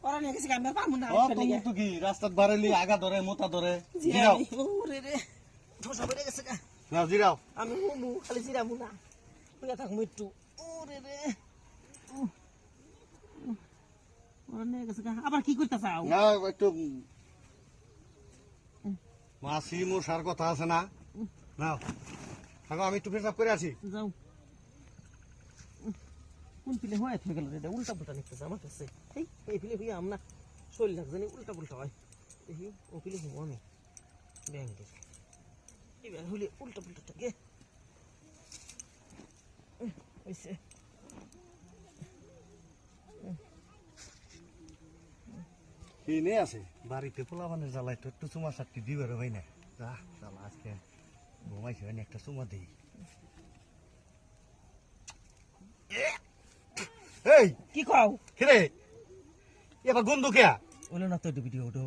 ওরা নিয়ে গেছে আমি পারবো না ও তুমি তো কি রাস্তাত বাড়াইলি আগা ধরে মোতা ধরে জিরাও ওরে রে ঠোসা পড়ে গেছে গা নাও জিরাও আমি মু খালি জিরাবো না ওইটা থাকবো একটু ওরে রে ওরা নিয়ে গেছে গা আবার কি করতে চাও না একটু মাছি মশার কথা আছে না নাও থাকো আমি একটু পেশাব করে আসি যাও কোন পিলে হয়ে থেকে গেল রে উল্টা পুল্টা নিতেছে আমার কাছে এই পিলে হইয়া আমরা শরীর লাগছে না উল্টা পুল্টা হয় দেখি ও পিলে হবো আমি ব্যাংকের এই ব্যাংক হইলে উল্টা পুল্টা থাকে হয়েছে এই নিয়ে আছে বাড়িতে পোলাবানের জ্বালাই তো একটু চুমা চারটি দিবার ভাই না যা জ্বালা আজকে ঘুমাইছে হয় না একটা চুমা দিই এই কি খাও কিরে এবার গন্ধ কেয়া ওলো না তো ভিডিও ওটো